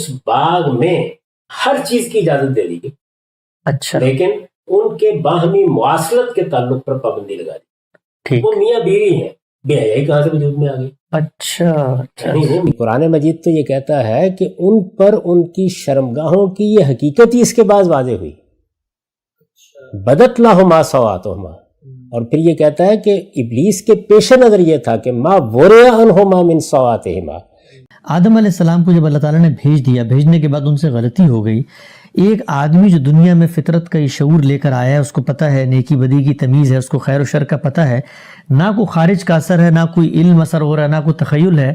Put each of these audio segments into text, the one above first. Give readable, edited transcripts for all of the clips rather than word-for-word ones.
اس باغ میں ہر چیز کی اجازت دے دی گئی. اچھا لیکن ان کے باہمی مواصلت کے تعلق پر پابندی لگا دی. ٹھیک. وہ میاں بیوی ہیں، بے حیائی کہاں سے وجود میں آ گئی؟ اچھا قرآن مجید تو یہ کہتا ہے کہ ان پر ان کی شرمگاہوں کی یہ حقیقت ہی اس کے بعد واضح ہوئی. بدت لہما سوآتہما، اور پھر یہ کہتا ہے کہ ابلیس کے پیش نظر یہ تھا کہ ما ورئ عنہما من سوآتہما. آدم علیہ السلام کو جب اللہ تعالیٰ نے بھیج دیا، بھیجنے کے بعد ان سے غلطی ہو گئی. ایک آدمی جو دنیا میں فطرت کا یہ شعور لے کر آیا ہے، اس کو پتہ ہے نیکی بدی کی تمیز ہے، اس کو خیر و شر کا پتہ ہے، نہ کوئی خارج کا اثر ہے، نہ کوئی علم اثر ہو رہا ہے، نہ کوئی تخیل ہے،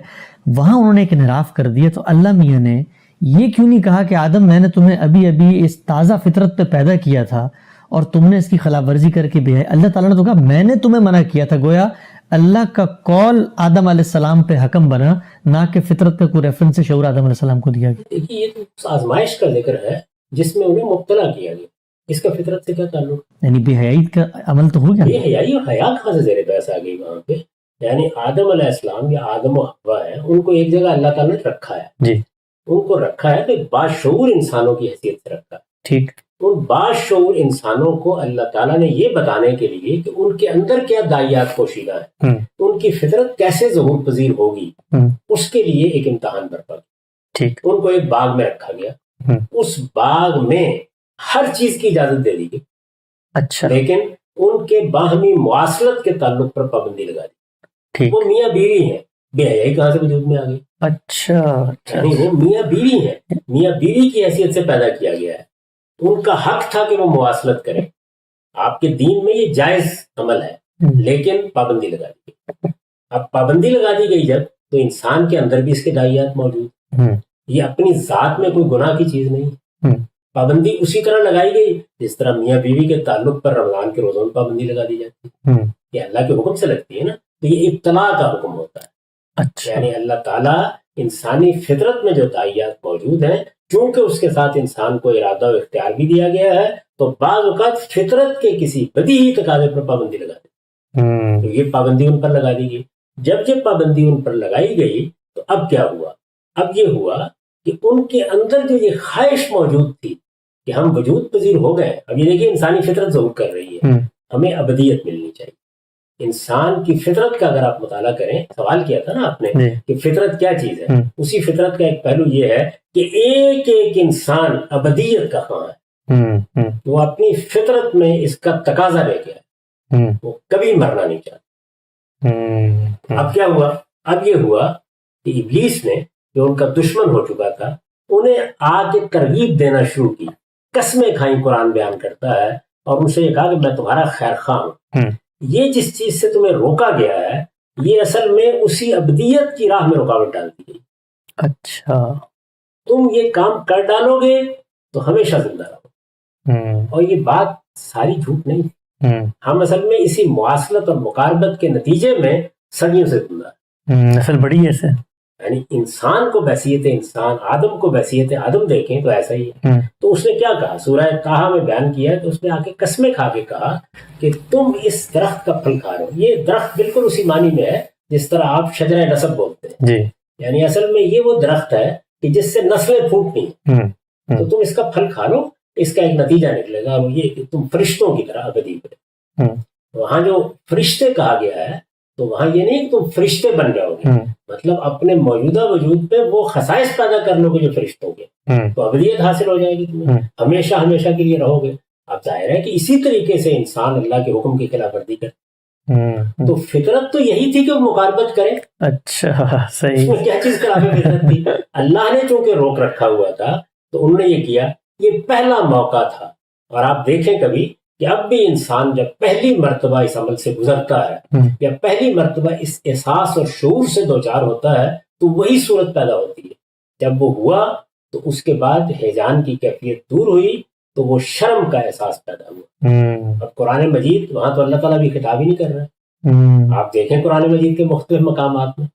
وہاں انہوں نے ایک انحراف کر دیا. تو اللہ میاں نے یہ کیوں نہیں کہا کہ آدم میں نے تمہیں ابھی ابھی اس تازہ فطرت پہ پیدا کیا تھا اور تم نے اس کی خلاف ورزی کر کے بھی ہے؟ اللہ تعالیٰ نے تو کہا میں نے تمہیں منع کیا تھا. گویا اللہ کا قول آدم علیہ السلام پہ حکم بنا، نہ کہ فطرت پہ کوئی ریفرنس شعور آدم علیہ السلام کو دیا گیا. دیکھیے یہ تو آزمائش کا ذکر ہے جس میں انہیں مبتلا کیا گیا. اس کا فطرت سے کیا تعلق؟ یعنی بے حیائی کا عمل تو ہو گیا. بے حیائی اور حیا کہاں سے زیر بحث آ گئی وہاں پہ؟ یعنی آدم علیہ السلام یا آدم و حوا ہے، ان کو ایک جگہ اللہ تعالیٰ نے رکھا ہے. جی ان کو رکھا ہے کہ باشعور انسانوں کی حیثیت سے رکھا ہے. ٹھیک. ان باشعور انسانوں کو اللہ تعالیٰ نے یہ بتانے کے لیے کہ ان کے اندر کیا داعیات پوشیدہ ہیں، ان کی فطرت کیسے ظہور پذیر ہوگی، اس کے لیے ایک امتحان برپا کیا. ٹھیک. ان کو ایک باغ میں رکھا گیا. اس باغ میں ہر چیز کی اجازت دے دی گئی. اچھا. لیکن ان کے باہمی مواصلت کے تعلق پر پابندی لگا دی. ٹھیک. وہ میاں بیوی ہیں، بے حیائی کہاں سے وجود میں آ گئی؟ اچھا. یعنی وہ میاں بیوی ہیں، میاں بیوی کی حیثیت سے پیدا کیا گیا ہے. ان کا حق تھا کہ وہ مواصلت کریں. آپ کے دین میں یہ جائز عمل ہے، لیکن پابندی لگا دی گئی. اب پابندی لگا دی گئی جب، تو انسان کے اندر بھی اس کے داعیات موجود. یہ اپنی ذات میں کوئی گناہ کی چیز نہیں. پابندی اسی طرح لگائی گئی جس طرح میاں بیوی کے تعلق پر رمضان کے روزوں میں پابندی لگا دی جاتی ہے. یہ اللہ کے حکم سے لگتی ہے نا، تو یہ ابتلاء کا حکم ہوتا ہے. اچھا. یعنی اللہ تعالیٰ انسانی فطرت میں جو داعیات موجود ہیں، چونکہ اس کے ساتھ انسان کو ارادہ و اختیار بھی دیا گیا ہے، تو بعض اوقات فطرت کے کسی بدیہی تقاضے پر پابندی لگا دی. تو یہ پابندی ان پر لگا دی گئی. جب یہ پابندی ان پر لگائی گئی تو اب کیا ہوا؟ اب یہ ہوا کہ ان کے اندر جو یہ خواہش موجود تھی کہ ہم وجود پذیر ہو گئے. اب یہ دیکھیے انسانی فطرت ظہور کر رہی ہے، ہمیں ابدیت ملنی چاہیے. انسان کی فطرت کا اگر آپ مطالعہ کریں، سوال کیا تھا نا آپ نے کہ فطرت کیا چیز ہے، اسی فطرت کا ایک پہلو یہ ہے کہ ایک ایک انسان ابدیت کا خواہاں ہے. وہ اپنی فطرت میں اس کا تقاضا لے کے آئے، وہ کبھی مرنا نہیں چاہتا. اب کیا ہوا؟ اب یہ ہوا کہ ابلیس نے، جو ان کا دشمن ہو چکا تھا، انہیں آ کے ترغیب دینا شروع کی. قسمیں کھائیں، قرآن بیان کرتا ہے، اور ان سے یہ کہا کہ میں تمہارا خیر خواہ ہوں. یہ جس چیز سے تمہیں روکا گیا ہے، یہ اصل میں اسی ابدیت کی راہ میں رکاوٹ ڈالتی گئی. اچھا. تم یہ کام کر ڈالو گے تو ہمیشہ زندہ رہو. اور یہ بات ساری جھوٹ نہیں. ہم اصل میں اسی مواصلت اور مقاربت کے نتیجے میں صدیوں سے زندہ. اصل بڑی ہے سے، یعنی انسان کو بحیثیت انسان، آدم کو بحیثیت آدم دیکھیں تو ایسا ہی ہے. تو اس نے کیا کہا؟ سورہ طٰہٰ میں بیان کیا ہے کہ اس نے آ کے قسمیں کھا کے کہا کہ تم اس درخت کا پھل کھا رہے ہو. یہ درخت بالکل اسی معنی میں ہے جس طرح آپ شجرہ نسب بولتے ہیں. جی. یعنی اصل میں یہ وہ درخت ہے کہ جس سے نسلیں پھوٹنی ہیں. تو تم اس کا پھل کھا لو، اس کا ایک نتیجہ نکلے گا، اور یہ کہ تم فرشتوں کی طرح ابدی بنے. وہاں جو فرشتے کہا گیا ہے، تو وہاں یہ نہیں کہ تم فرشتے بن جاؤ گے، مطلب اپنے موجودہ وجود پہ وہ خصائص پیدا کر لو گے جو فرشتوں کے، تو ابدیت حاصل ہو جائے گی تمہیں، ہمیشہ ہمیشہ کے لیے رہو گے. اب ظاہر ہے کہ اسی طریقے سے انسان اللہ کے حکم کی خلاف ورزی کرے. تو فطرت تو یہی تھی کہ وہ مقاربت کرے. اچھا صحیح. اس میں کیا چیز خلاف فطرت تھی؟ اللہ نے چونکہ روک رکھا ہوا تھا تو انہوں نے یہ کیا. یہ پہلا موقع تھا. اور آپ دیکھیں کبھی کہ اب بھی انسان جب پہلی مرتبہ اس عمل سے گزرتا ہے یا پہلی مرتبہ اس احساس اور شعور سے دوچار ہوتا ہے تو وہی صورت پیدا ہوتی ہے. جب وہ ہوا تو اس کے بعد ہیجان کی کیفیت دور ہوئی تو وہ شرم کا احساس پیدا ہوا. اب قرآن مجید وہاں تو اللہ تعالیٰ بھی خطاب ہی نہیں کر رہا ہے. آپ دیکھیں قرآن مجید کے مختلف مقامات میں،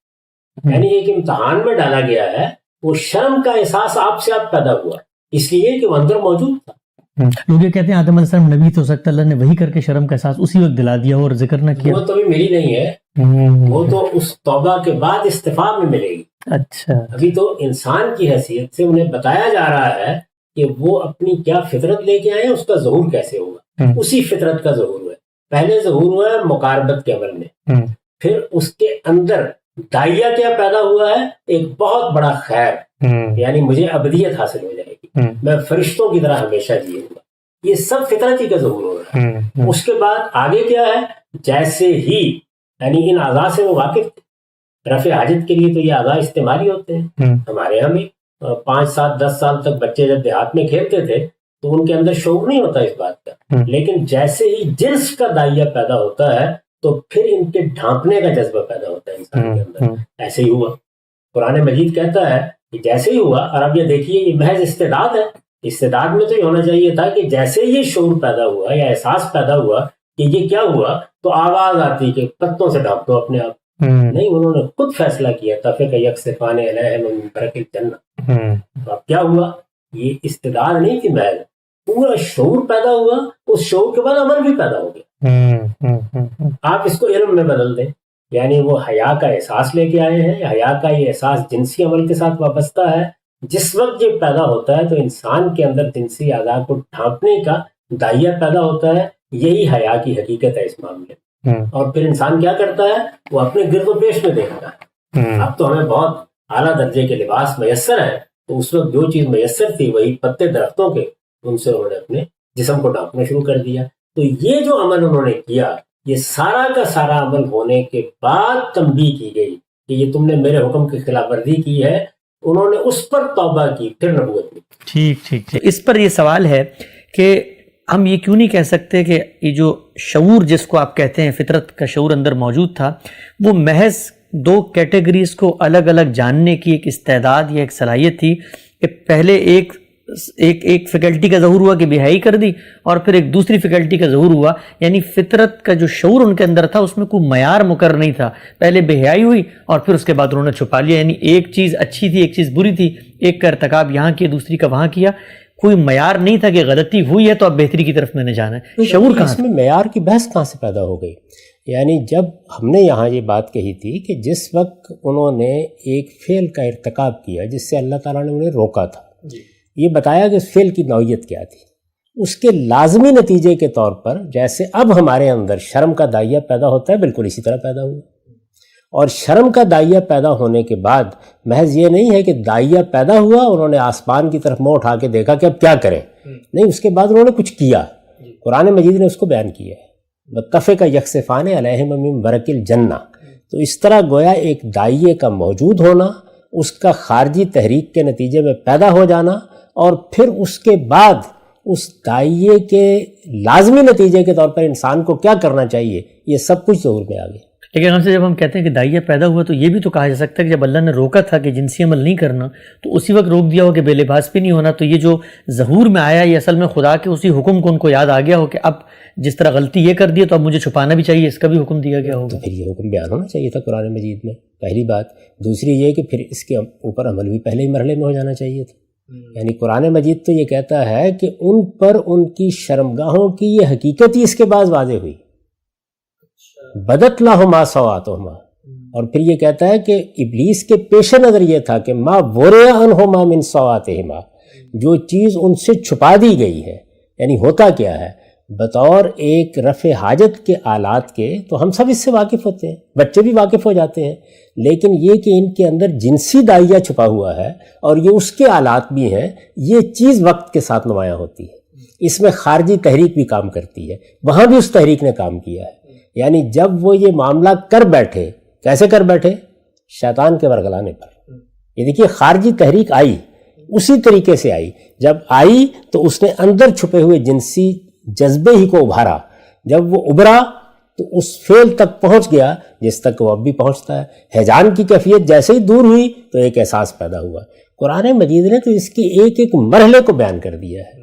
یعنی ایک امتحان میں ڈالا گیا ہے. وہ شرم کا احساس آپ سے آپ پیدا ہوا اس لیے کہ وہ اندر موجود تھا. لوگ یہ کہتے ہیں آدم علیہ السلام نبی تو ہو سکتا، اللہ نے وہی کر کے شرم کا احساس اسی وقت دلا دیا اور ذکر نہ کیا. وہ تو بھی ملی نہیں ہے، وہ تو اس توبہ کے بعد استفاء میں ملے گی. اچھا ابھی تو انسان کی حیثیت سے انہیں بتایا جا رہا ہے کہ وہ اپنی کیا فطرت لے کے آئے ہیں، اس کا ظہور کیسے ہوگا. اسی فطرت کا ظہور ہوا ہے. پہلے ظہور ہوا ہے مقاربت کے عمل میں، پھر اس کے اندر داعیہ کیا پیدا ہوا ہے، ایک بہت بڑا خیر، یعنی مجھے ابدیت حاصل ہو جائے گی، میں فرشتوں کی طرح ہمیشہ جیے گا. یہ سب فطرت ہی کا ظہور ہو رہا ہے. اس کے بعد آگے کیا ہے، جیسے ہی یعنی ان اعضاء سے وہ واقف تھے. رفع حاجت کے لیے تو یہ اعضاء استعمالی ہوتے ہیں. ہمارے یہاں بھی 5 7 10 سال تک بچے جب دیہات میں کھیلتے تھے تو ان کے اندر شعور نہیں ہوتا اس بات کا، لیکن جیسے ہی جنس کا داعیہ پیدا ہوتا ہے تو پھر ان کے ڈھانپنے کا جذبہ پیدا ہوتا ہے انسان کے اندر. ایسے ہی ہوا. قرآن مجید کہتا ہے کہ جیسے ہی ہوا، اور اب یہ دیکھیے یہ محض استعداد ہے. استعداد میں تو یہ ہونا چاہیے تھا کہ جیسے یہ شعور پیدا ہوا یا احساس پیدا ہوا کہ یہ کیا ہوا، تو آواز آتی کہ پتوں سے ڈھانپ دو اپنے آپ. نہیں، انہوں نے خود فیصلہ کیا تفق یکسفان علیہم من برق الجنہ. تو اب کیا ہوا، یہ استعداد نہیں تھی محض، پورا شعور پیدا ہوا. اس شعور کے بعد عمل بھی پیدا ہو گیا. آپ اس کو علم میں بدل دیں، یعنی وہ حیا کا احساس لے کے آئے ہیں. حیا کا یہ احساس جنسی عمل کے ساتھ وابستہ ہے. جس وقت یہ پیدا ہوتا ہے تو انسان کے اندر جنسی اعضاء کو ڈھانپنے کا داعیہ پیدا ہوتا ہے. یہی حیا کی حقیقت ہے اس معاملے. اور پھر انسان کیا کرتا ہے، وہ اپنے گرد و پیش میں دیکھتا ہے. اب تو ہمیں بہت اعلیٰ درجے کے لباس میسر ہیں، تو اس وقت جو چیز میسر تھی وہی پتے درختوں کے، ان سے انہوں نے اپنے جسم کو ڈھانپنا شروع کر دیا. تو یہ جو عمل انہوں نے کیا، یہ سارا کا سارا عمل ہونے کے بعد تنبیہ کی گئی کہ یہ تم نے میرے حکم کی خلاف ورزی کی ہے. انہوں نے اس پر توبہ کی، پھر نبوت کی. ٹھیک. اس پر یہ سوال ہے کہ ہم یہ کیوں نہیں کہہ سکتے کہ یہ جو شعور جس کو آپ کہتے ہیں فطرت کا شعور اندر موجود تھا، وہ محض 2 کیٹیگریز کو الگ الگ جاننے کی ایک استعداد یا ایک صلاحیت تھی کہ پہلے ایک فیکلٹی کا ظہور ہوا کہ بے حیائی کر دی، اور پھر ایک دوسری فیکلٹی کا ظہور ہوا. یعنی فطرت کا جو شعور ان کے اندر تھا اس میں کوئی معیار مقرر نہیں تھا. پہلے بے حیائی ہوئی اور پھر اس کے بعد انہوں نے چھپا لیا. یعنی ایک چیز اچھی تھی، ایک چیز بری تھی، ایک کا ارتکاب یہاں کیا، دوسری کا وہاں کیا. کوئی معیار نہیں تھا کہ غلطی ہوئی ہے تو اب بہتری کی طرف میں نے جانا ہے. شعور کہاں؟ اس میں معیار کی بحث کہاں سے پیدا ہو گئی؟ یعنی جب ہم نے یہاں یہ بات کہی تھی کہ جس وقت انہوں نے ایک فعل کا ارتکاب کیا جس سے اللہ تعالیٰ نے انہیں روکا تھا، یہ بتایا کہ اس فعل کی نوعیت کیا تھی. اس کے لازمی نتیجے کے طور پر جیسے اب ہمارے اندر شرم کا داعیہ پیدا ہوتا ہے، بالکل اسی طرح پیدا ہوا. اور شرم کا داعیہ پیدا ہونے کے بعد محض یہ نہیں ہے کہ داعیہ پیدا ہوا، انہوں نے آسمان کی طرف منہ اٹھا کے دیکھا کہ اب کیا کریں. نہیں، اس کے بعد انہوں نے کچھ کیا. قرآن مجید نے اس کو بیان کیا ہے، وَتَفِقَ يَخْصِفَانِ عَلَيْهِمَ مِن بَرَقِ الْجَنَّةِ. تو اس طرح گویا ایک داعیے کا موجود ہونا، اس کا خارجی تحریک کے نتیجے میں پیدا ہو جانا، اور پھر اس کے بعد اس داعیے کے لازمی نتیجے کے طور پر انسان کو کیا کرنا چاہیے، یہ سب کچھ ظہور میں آ گیا. لیکن ہم سے جب ہم کہتے ہیں کہ داعیہ پیدا ہوا تو یہ بھی تو کہا جا سکتا ہے کہ جب اللہ نے روکا تھا کہ جنسی عمل نہیں کرنا تو اسی وقت روک دیا ہو کہ بے لباس بھی نہیں ہونا. تو یہ جو ظہور میں آیا یہ اصل میں خدا کے اسی حکم کو ان کو یاد آ گیا ہو کہ اب جس طرح غلطی یہ کر دی تو اب مجھے چھپانا بھی چاہیے، اس کا بھی حکم دیا گیا ہوگا. تو پھر یہ حکم بیان ہونا چاہیے تھا قرآن مجید میں، پہلی بات. دوسری یہ کہ پھر اس کے اوپر عمل بھی پہلے ہی مرحلے میں ہو جانا چاہیے تھا. یعنی قرآن مجید تو یہ کہتا ہے کہ ان پر ان کی شرمگاہوں کی یہ حقیقت ہی اس کے بعد واضح ہوئی، بدت لہما سوآتہما. اور پھر یہ کہتا ہے کہ ابلیس کے پیش نظر یہ تھا کہ ما ورئ عنہما من سوآتہما، جو چیز ان سے چھپا دی گئی ہے. یعنی ہوتا کیا ہے، بطور ایک رفع حاجت کے آلات کے تو ہم سب اس سے واقف ہوتے ہیں، بچے بھی واقف ہو جاتے ہیں، لیکن یہ کہ ان کے اندر جنسی داعیہ چھپا ہوا ہے اور یہ اس کے آلات بھی ہیں، یہ چیز وقت کے ساتھ نمایاں ہوتی ہے. اس میں خارجی تحریک بھی کام کرتی ہے، وہاں بھی اس تحریک نے کام کیا ہے. یعنی جب وہ یہ معاملہ کر بیٹھے، کیسے کر بیٹھے؟ شیطان کے ورگلانے پر. یہ دیکھیے خارجی تحریک آئی، اسی طریقے سے آئی. جب آئی تو اس نے اندر چھپے ہوئے جنسی جذبے ہی کو ابھارا. جب وہ ابھرا تو اس فعل تک پہنچ گیا جس تک وہ اب بھی پہنچتا ہے. ہیجان کی کیفیت جیسے ہی دور ہوئی تو ایک احساس پیدا ہوا. قرآن مجید نے تو اس کی ایک ایک مرحلے کو بیان کر دیا ہے.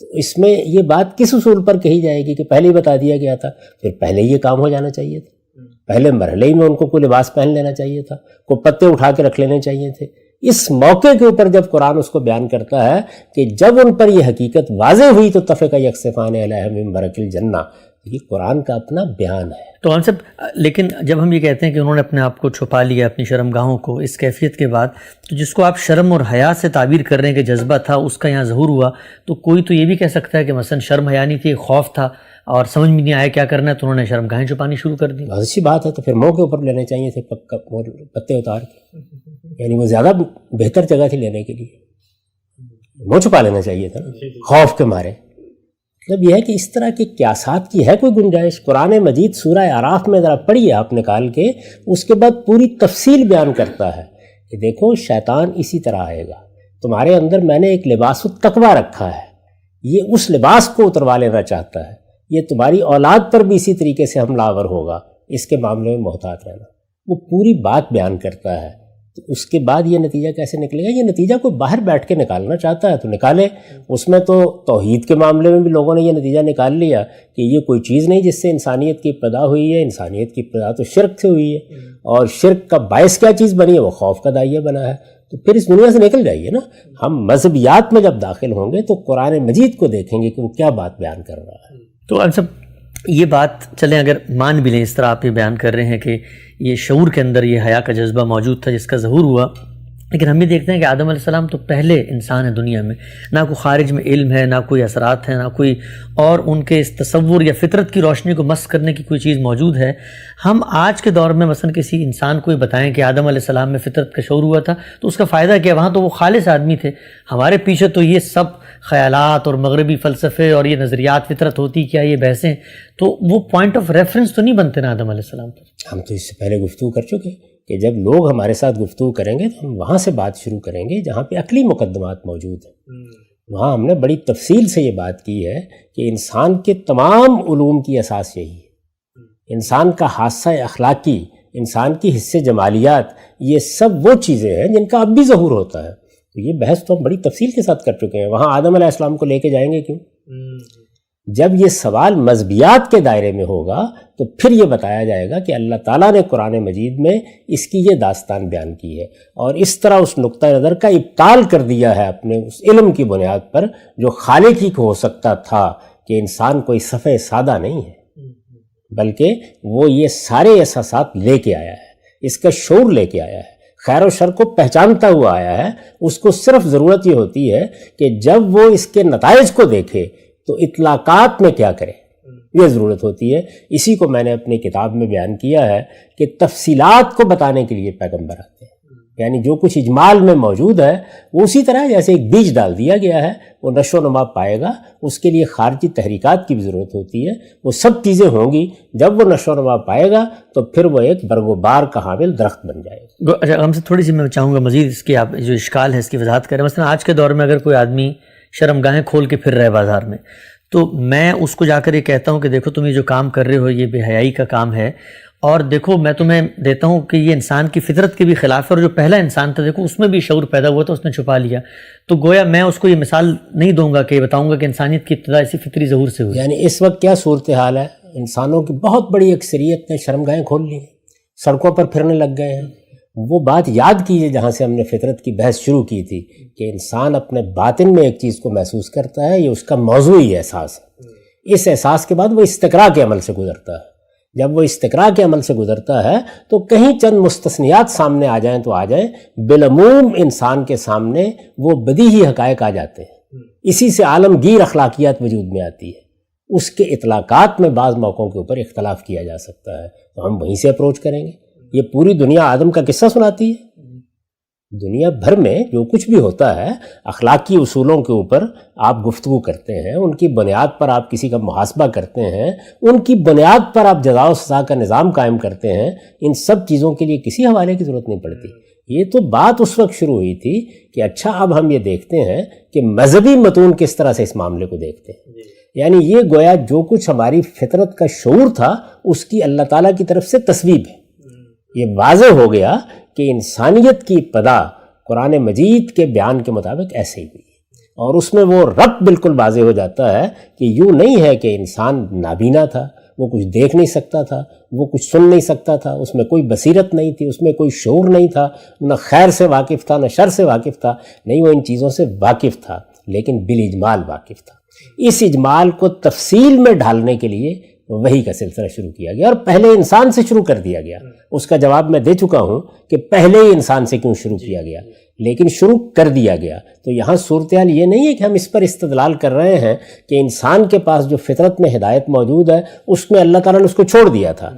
تو اس میں یہ بات کس اصول پر کہی جائے گی کہ پہلے ہی بتا دیا گیا تھا، پھر پہلے یہ کام ہو جانا چاہیے تھا، پہلے مرحلے ہی میں ان کو کوئی لباس پہن لینا چاہیے تھا، کوئی پتے اٹھا کے رکھ لینے چاہیے تھے. اس موقع کے اوپر جب قرآن اس کو بیان کرتا ہے کہ جب ان پر یہ حقیقت واضح ہوئی تو تفق یکسفان علیہم من برق الجنہ، یہ قرآن کا اپنا بیان ہے. تو ہم سب، لیکن جب ہم یہ کہتے ہیں کہ انہوں نے اپنے آپ کو چھپا لیا اپنی شرمگاہوں کو اس کیفیت کے بعد، تو جس کو آپ شرم اور حیا سے تعبیر کر رہے ہیں کہ جذبہ تھا اس کا یہاں ظہور ہوا، تو کوئی تو یہ بھی کہہ سکتا ہے کہ مثلا شرم حیا نہیں تھی، خوف تھا اور سمجھ میں نہیں آیا کیا کرنا ہے، تو انہوں نے شرمگاہیں چھپانی شروع کر دی. بہت اچھی بات ہے. تو پھر منہ کے اوپر لینے چاہیے تھے پتے اتار کے، یعنی وہ زیادہ بہتر جگہ تھی لینے کے لیے. منہ چھپا لینا چاہیے تھا نا خوف کے مارے. مطلب یہ ہے کہ اس طرح کے قیاسات کی ہے کوئی گنجائش؟ قرآن مجید سورہ اعراف میں ذرا پڑھیے آپ نکال کے، اس کے بعد پوری تفصیل بیان کرتا ہے کہ دیکھو شیطان اسی طرح آئے گا، تمہارے اندر میں نے ایک لباس التقویٰ رکھا ہے، یہ اس لباس کو اتروا لینا چاہتا ہے، یہ تمہاری اولاد پر بھی اسی طریقے سے حملہ آور ہوگا، اس کے معاملے میں محتاط رہنا. وہ پوری بات بیان کرتا ہے. تو اس کے بعد یہ نتیجہ کیسے نکلے گا؟ یہ نتیجہ کوئی باہر بیٹھ کے نکالنا چاہتا ہے تو نکالے. اس میں تو توحید کے معاملے میں بھی لوگوں نے یہ نتیجہ نکال لیا کہ یہ کوئی چیز نہیں جس سے انسانیت کی ابتدا ہوئی ہے. انسانیت کی ابتدا تو شرک سے ہوئی ہے، اور شرک کا باعث کیا چیز بنی ہے؟ وہ خوف کا داعیہ بنا ہے. تو پھر اس دنیا سے نکل جائیے نا. ہم مذہبیات میں جب داخل ہوں گے تو قرآن مجید کو دیکھیں گے کہ وہ کیا بات بیان کر رہا ہے. تو ہم سب یہ بات چلیں اگر مان بھی لیں، اس طرح آپ یہ بیان کر رہے ہیں کہ یہ شعور کے اندر یہ حیا کا جذبہ موجود تھا جس کا ظہور ہوا، لیکن ہم یہ دیکھتے ہیں کہ آدم علیہ السلام تو پہلے انسان ہے دنیا میں، نہ کوئی خارج میں علم ہے، نہ کوئی اثرات ہیں، نہ کوئی اور ان کے اس تصور یا فطرت کی روشنی کو مس کرنے کی کوئی چیز موجود ہے. ہم آج کے دور میں مثلا کسی انسان کو یہ بتائیں کہ آدم علیہ السلام میں فطرت کا شعور ہوا تھا تو اس کا فائدہ کیا؟ وہاں تو وہ خالص آدمی تھے. ہمارے پیچھے تو یہ سب خیالات اور مغربی فلسفے اور یہ نظریات، فطرت ہوتی کیا، یہ بحثیں، تو وہ پوائنٹ آف ریفرنس تو نہیں بنتے نا آدم علیہ السلام پر. ہم تو اس سے پہلے گفتگو کر چکے کہ جب لوگ ہمارے ساتھ گفتگو کریں گے تو ہم وہاں سے بات شروع کریں گے جہاں پہ عقلی مقدمات موجود ہیں. وہاں ہم نے بڑی تفصیل سے یہ بات کی ہے کہ انسان کے تمام علوم کی اساس یہی ہے. انسان کا حادثہ اخلاقی، انسان کی حصے جمالیات، یہ سب وہ چیزیں ہیں جن کا اب بھی ظہور ہوتا ہے. تو یہ بحث تو ہم بڑی تفصیل کے ساتھ کر چکے ہیں. وہاں آدم علیہ السلام کو لے کے جائیں گے کیوں؟ جب یہ سوال مذہبیات کے دائرے میں ہوگا تو پھر یہ بتایا جائے گا کہ اللہ تعالیٰ نے قرآن مجید میں اس کی یہ داستان بیان کی ہے، اور اس طرح اس نقطہ نظر کا ابطال کر دیا ہے اپنے اس علم کی بنیاد پر جو خالق ہی کو ہو سکتا تھا کہ انسان کوئی صفحہ سادہ نہیں ہے، بلکہ وہ یہ سارے احساسات لے کے آیا ہے، اس کا شعور لے کے آیا ہے، خیر و شر کو پہچانتا ہوا آیا ہے. اس کو صرف ضرورت یہ ہوتی ہے کہ جب وہ اس کے نتائج کو دیکھے تو اطلاقات میں کیا کرے، یہ ضرورت ہوتی ہے. اسی کو میں نے اپنی کتاب میں بیان کیا ہے کہ تفصیلات کو بتانے کے لیے پیغمبر آتے ہیں. یعنی جو کچھ اجمال میں موجود ہے وہ اسی طرح جیسے ایک بیج ڈال دیا گیا ہے وہ نشو و نما پائے گا، اس کے لیے خارجی تحریکات کی بھی ضرورت ہوتی ہے. وہ سب چیزیں ہوں گی، جب وہ نشو و نما پائے گا تو پھر وہ ایک برگ و بار کا حامل درخت بن جائے گا. اچھا، ہم سے تھوڑی سی میں چاہوں گا مزید اس کی آپ جو اشکال ہے اس کی وضاحت کریں. مثلا آج کے دور میں اگر کوئی آدمی شرمگاہیں کھول کے پھر رہے بازار میں، تو میں اس کو جا کر یہ کہتا ہوں کہ دیکھو تم یہ جو کام کر رہے ہو یہ بے حیائی کا کام ہے، اور دیکھو میں تمہیں دیتا ہوں کہ یہ انسان کی فطرت کے بھی خلاف ہے، اور جو پہلا انسان تھا دیکھو اس میں بھی شعور پیدا ہوا تھا، اس نے چھپا لیا. تو گویا میں اس کو یہ مثال نہیں دوں گا کہ بتاؤں گا کہ انسانیت کی ابتدا اسی فطری ظہور سے ہوئی. یعنی اس وقت کیا صورتحال ہے؟ انسانوں کی بہت بڑی اکثریت نے شرمگاہیں کھول لی ہیں، سڑکوں پر پھرنے لگ گئے ہیں. وہ بات یاد کیجئے جہاں سے ہم نے فطرت کی بحث شروع کی تھی کہ انسان اپنے باطن میں ایک چیز کو محسوس کرتا ہے، یہ اس کا موضوعی احساس ہے. اس احساس کے بعد وہ استقراء کے عمل سے گزرتا ہے. جب وہ استقراء کے عمل سے گزرتا ہے تو کہیں چند مستثنیات سامنے آ جائیں تو آ جائیں، بالعموم انسان کے سامنے وہ بدیہی حقائق آ جاتے ہیں. اسی سے عالمگیر اخلاقیات وجود میں آتی ہے. اس کے اطلاقات میں بعض موقعوں کے اوپر اختلاف کیا جا سکتا ہے، تو ہم وہیں سے اپروچ کریں گے. یہ پوری دنیا آدم کا قصہ سناتی ہے. دنیا بھر میں جو کچھ بھی ہوتا ہے اخلاقی اصولوں کے اوپر آپ گفتگو کرتے ہیں، ان کی بنیاد پر آپ کسی کا محاسبہ کرتے ہیں، ان کی بنیاد پر آپ جزا و سزا کا نظام قائم کرتے ہیں. ان سب چیزوں کے لیے کسی حوالے کی ضرورت نہیں پڑتی. یہ تو بات اس وقت شروع ہوئی تھی کہ اچھا اب ہم یہ دیکھتے ہیں کہ مذہبی متون کس طرح سے اس معاملے کو دیکھتے ہیں. یعنی یہ گویا جو کچھ ہماری فطرت کا شعور تھا اس کی اللہ تعالیٰ کی طرف سے تصویب ہے. یہ واضح ہو گیا کہ انسانیت کی ابتدا قرآن مجید کے بیان کے مطابق ایسے ہی ہوئی، اور اس میں وہ ربط بالکل واضح ہو جاتا ہے کہ یوں نہیں ہے کہ انسان نابینا تھا، وہ کچھ دیکھ نہیں سکتا تھا، وہ کچھ سن نہیں سکتا تھا، اس میں کوئی بصیرت نہیں تھی، اس میں کوئی شعور نہیں تھا، نہ خیر سے واقف تھا نہ شر سے واقف تھا. نہیں، وہ ان چیزوں سے واقف تھا لیکن بالاجمال واقف تھا. اس اجمال کو تفصیل میں ڈھالنے کے لیے وحی کا سلسلہ شروع کیا گیا اور پہلے انسان سے شروع کر دیا گیا. اس کا جواب میں دے چکا ہوں کہ پہلے ہی انسان سے کیوں شروع کیا گیا، لیکن شروع کر دیا گیا. تو یہاں صورتحال یہ نہیں ہے کہ ہم اس پر استدلال کر رہے ہیں کہ انسان کے پاس جو فطرت میں ہدایت موجود ہے اس میں اللہ تعالیٰ نے اس کو چھوڑ دیا تھا.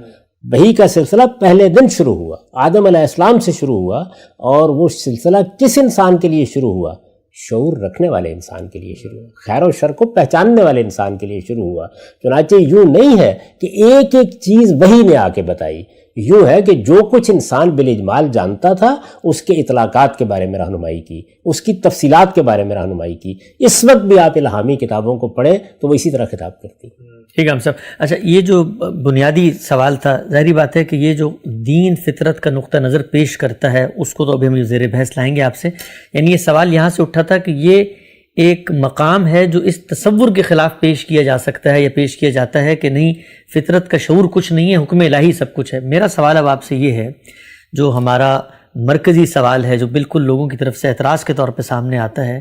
وحی کا سلسلہ پہلے دن شروع ہوا، آدم علیہ السلام سے شروع ہوا، اور وہ سلسلہ کس انسان کے لیے شروع ہوا؟ شعور رکھنے والے انسان کے لیے شروع ہوا، خیر و شر کو پہچاننے والے انسان کے لیے شروع ہوا. چنانچہ یوں نہیں ہے کہ ایک ایک چیز وحی نے آ کے بتائی، یوں ہے کہ جو کچھ انسان بالاجمال جانتا تھا اس کے اطلاقات کے بارے میں رہنمائی کی، اس کی تفصیلات کے بارے میں رہنمائی کی. اس وقت بھی آپ الہامی کتابوں کو پڑھیں تو وہ اسی طرح خطاب کرتی. ٹھیک ہے ہم صاحب. اچھا، یہ جو بنیادی سوال تھا، ظاہری بات ہے کہ یہ جو دین فطرت کا نقطہ نظر پیش کرتا ہے اس کو تو ابھی ہم زیر بحث لائیں گے آپ سے. یعنی یہ سوال یہاں سے اٹھا تھا کہ یہ ایک مقام ہے جو اس تصور کے خلاف پیش کیا جا سکتا ہے یا پیش کیا جاتا ہے کہ نہیں فطرت کا شعور کچھ نہیں ہے، حکم الہی سب کچھ ہے. میرا سوال اب آپ سے یہ ہے، جو ہمارا مرکزی سوال ہے جو بالکل لوگوں کی طرف سے اعتراض کے طور پہ سامنے آتا ہے،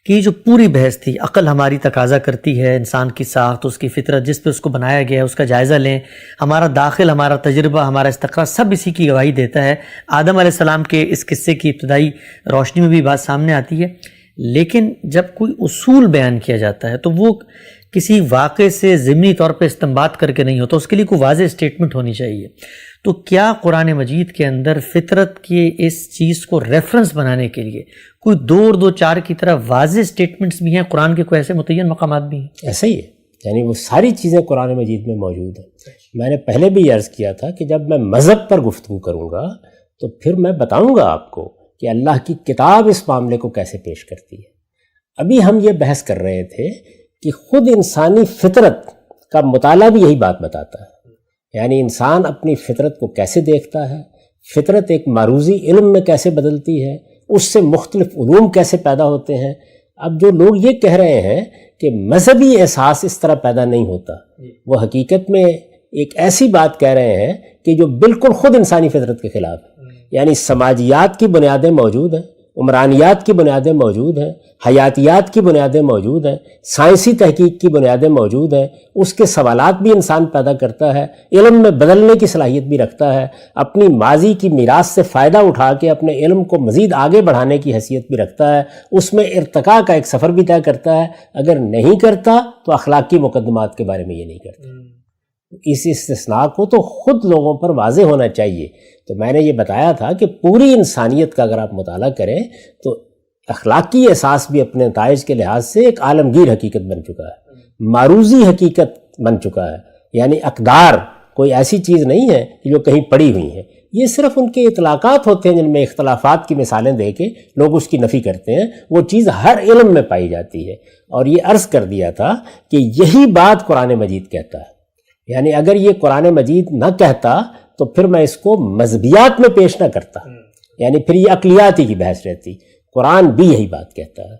کہ یہ جو پوری بحث تھی، عقل ہماری تقاضا کرتی ہے انسان کی ساخت، اس کی فطرت جس پہ اس کو بنایا گیا ہے اس کا جائزہ لیں، ہمارا داخل، ہمارا تجربہ، ہمارا استقرا سب اسی کی گواہی دیتا ہے. آدم علیہ السلام کے اس قصے کی ابتدائی روشنی میں بھی بات سامنے آتی ہے. لیکن جب کوئی اصول بیان کیا جاتا ہے تو وہ کسی واقعے سے ضمنی طور پہ استنباط کر کے نہیں ہوتا، اس کے لیے کوئی واضح اسٹیٹمنٹ ہونی چاہیے. تو کیا قرآن مجید کے اندر فطرت کے اس چیز کو ریفرنس بنانے کے لیے کوئی 2 اور 2 4 کی طرح واضح اسٹیٹمنٹس بھی ہیں؟ قرآن کے کوئی ایسے متعین مقامات بھی ہیں؟ ایسا ہی ہے، یعنی وہ ساری چیزیں قرآن مجید میں موجود ہیں. میں نے پہلے بھی عرض کیا تھا کہ جب میں مذہب پر گفتگو کروں گا تو پھر میں بتاؤں گا آپ کو کہ اللہ کی کتاب اس معاملے کو کیسے پیش کرتی ہے. ابھی ہم یہ بحث کر رہے تھے کہ خود انسانی فطرت کا مطالعہ بھی یہی بات بتاتا ہے. یعنی انسان اپنی فطرت کو کیسے دیکھتا ہے، فطرت ایک معروضی علم میں کیسے بدلتی ہے، اس سے مختلف علوم کیسے پیدا ہوتے ہیں. اب جو لوگ یہ کہہ رہے ہیں کہ مذہبی احساس اس طرح پیدا نہیں ہوتا، وہ حقیقت میں ایک ایسی بات کہہ رہے ہیں کہ جو بالکل خود انسانی فطرت کے خلاف ہے. یعنی سماجیات کی بنیادیں موجود ہیں، عمرانیات کی بنیادیں موجود ہیں، حیاتیات کی بنیادیں موجود ہیں، سائنسی تحقیق کی بنیادیں موجود ہیں. اس کے سوالات بھی انسان پیدا کرتا ہے، علم میں بدلنے کی صلاحیت بھی رکھتا ہے، اپنی ماضی کی میراث سے فائدہ اٹھا کے اپنے علم کو مزید آگے بڑھانے کی حیثیت بھی رکھتا ہے، اس میں ارتقاء کا ایک سفر بھی طے کرتا ہے. اگر نہیں کرتا تو اخلاقی مقدمات کے بارے میں یہ نہیں کرتا. اس استثناء کو تو خود لوگوں پر واضح ہونا چاہیے. تو میں نے یہ بتایا تھا کہ پوری انسانیت کا اگر آپ مطالعہ کریں تو اخلاقی احساس بھی اپنے نتائج کے لحاظ سے ایک عالمگیر حقیقت بن چکا ہے، معروضی حقیقت بن چکا ہے. یعنی اقدار کوئی ایسی چیز نہیں ہے جو کہیں پڑی ہوئی ہیں، یہ صرف ان کے اطلاقات ہوتے ہیں جن میں اختلافات کی مثالیں دے کے لوگ اس کی نفی کرتے ہیں. وہ چیز ہر علم میں پائی جاتی ہے. اور یہ عرض کر دیا تھا کہ یہی بات قرآن مجید کہتا ہے. یعنی اگر یہ قرآن مجید نہ کہتا تو پھر میں اس کو مذہبیات میں پیش نہ کرتا، یعنی پھر یہ عقلیاتی کی بحث رہتی. قرآن بھی یہی بات کہتا ہے.